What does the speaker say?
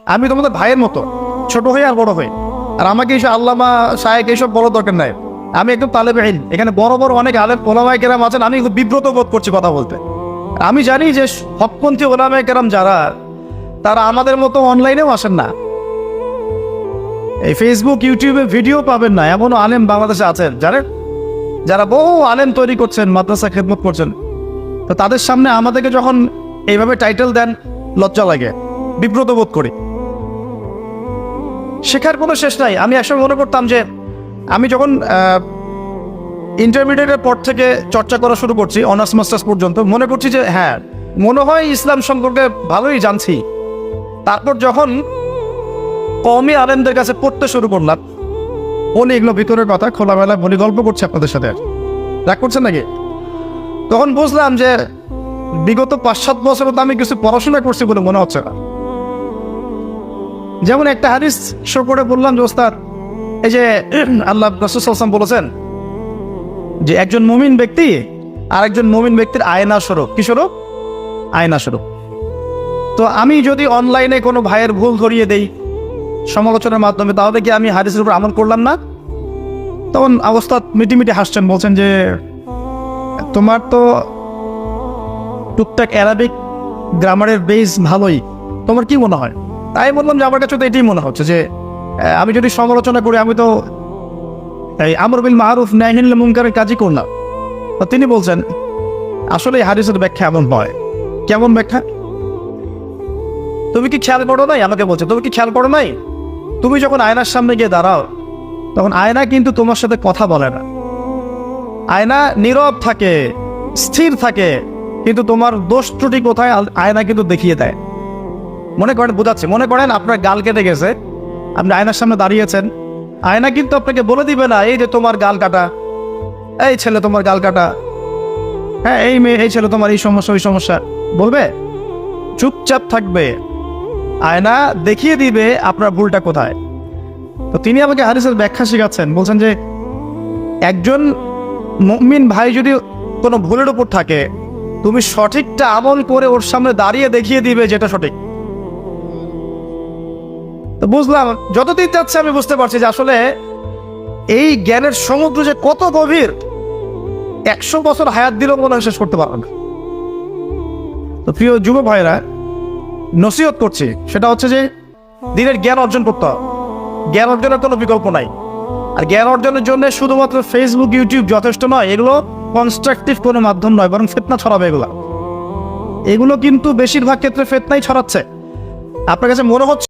আমি তোমাদের ভাইয়ের মতো, ছোট হই আর বড় হই। আর আমাকে এইসব আল্লামা শায়েখ এইসব বড় দরকার নাই। আমি একদম তালেবে ইলম। এখানে বড় বড় অনেক আলেম ওলামায়ে কেরাম আছেন, আমি খুব বিব্রত বোধ করছি কথা বলতে। আমি জানি যে হকপন্থী ওলামায়ে কেরাম যারা, তারা আমাদের মতো অনলাইনেও আসেন না, এই ফেসবুক ইউটিউবে ভিডিও পাবেন না এমনও আলেম বাংলাদেশে আছেন যারা বহু আলেম তৈরি করছেন, মাদ্রাসা খেদমত করছেন। তো তাদের সামনে আমাদেরকে যখন এইভাবে টাইটেল দেন, লজ্জা লাগে, বিব্রত বোধ করি। শেখার কোনো শেষ নাই। আমি একসময় মনে করতাম যে আমি যখন ইন্টারমিডিয়েটের পর থেকে চর্চা করা শুরু করছি, অনার্স মাস্টার্স পর্যন্ত, মনে করছি যে হ্যাঁ, মনে হয় ইসলাম সম্পর্কে ভালোই জানছি। তারপর যখন কওমি আলেমদের কাছে পড়তে শুরু করলাম, বলি এগুলো ভিতরের কথা, খোলামেলা বলি, গল্প করছি আপনাদের সাথে, রাগ করছেন নাকি? তখন বুঝলাম যে বিগত 5-7 বছর তো আমি কিছু পড়াশোনা করছি বলে মনে হচ্ছে না। যেমন একটা হাদিস শো করে বললাম যে ওস্তাদ, এই যে আল্লাহ রাসূল সাল্লাল্লাহু আলাইহি ওয়াসাল্লাম বলেছেন যে একজন মুমিন ব্যক্তি আর একজন মুমিন ব্যক্তির আয়না স্বরূপ। কি স্বরূপ? আয়না স্বরূপ। তো আমি যদি অনলাইনে কোনো ভাইয়ের ভুল ধরিয়ে দেই সমালোচনার মাধ্যমে, তাহলে কি আমি হাদিসের উপর আমল করলাম না? তখন ওস্তাদ মিটিমিটি হাসছেন, বলছেন যে তোমার তো টুকটাক অ্যারাবিক গ্রামারের বেস ভালোই, তোমার কি মনে হয়? তাই বললাম যে আমার কাছে তো এটাই মনে হচ্ছে যে আমি যদি সমালোচনা করি, আমি তো এই আমর বিল মারুফ নাহি আনিল মুনকারের কাজই করলাম। তো তিনি বলছেন আসলে এই হাদিসের ব্যাখ্যা এমন হয়। কেমন ব্যাখ্যা? তুমি কি খেয়াল করো নাই? আমাকে বলছে তুমি কি খেয়াল করো নাই, তুমি যখন আয়নার সামনে গিয়ে দাঁড়াও, তখন আয়না কিন্তু তোমার সাথে কথা বলে না। আয়না নীরব থাকে, স্থির থাকে, কিন্তু তোমার দোষ ত্রুটি কোথায় আয়না কিন্তু দেখিয়ে দেয়। মনে করেন, বোঝাচ্ছে, মনে করেন আপনার গাল কেটে গেছে, আপনি আয়নার সামনে দাঁড়িয়েছেন, আয়না কিন্তু আপনাকে বলে দিবে না এই যে তোমার গাল কাটা, এই ছেলে তোমার গাল কাটা, হ্যাঁ এই মেয়ে, এই ছেলে তোমার এই সমস্যা ওই সমস্যা, বলবে? চুপচাপ থাকবে। আয়না দেখিয়ে দিবে আপনার ভুলটা কোথায়। তো তিনি আমাকে হাদিসের ব্যাখ্যা শেখাচ্ছেন, বলছেন যে একজন মুমিন ভাই যদি কোনো ভুলের উপর থাকে, তুমি সঠিকটা আমল করে ওর সামনে দাঁড়িয়ে দেখিয়ে দিবে যেটা সঠিক। তো বুঝলাম, যতদিন যাচ্ছে আমি বুঝতে পারছি যে আসলে এই জ্ঞানের সমুদ্র যে কত গভীর, 100 বছর হায়াত দিলেও মনে হয় শেষ করতে পারবে না। তো প্রিয় যুব ভাইরা, নসিহত করছি, সেটা হচ্ছে যে দিনের জ্ঞান অর্জন করতে হবে। জ্ঞান অর্জনের কোনো বিকল্প নাই। আর জ্ঞান অর্জনের জন্য শুধুমাত্র ফেসবুক ইউটিউব যথেষ্ট নয়। এগুলো কনস্ট্রাকটিভ কোনো মাধ্যম নয়, বরং ফিতনা ছড়াবে। এগুলো কিন্তু বেশিরভাগ ক্ষেত্রে ফিতনাই ছড়াচ্ছে। আপনার কাছে মনে হচ্ছে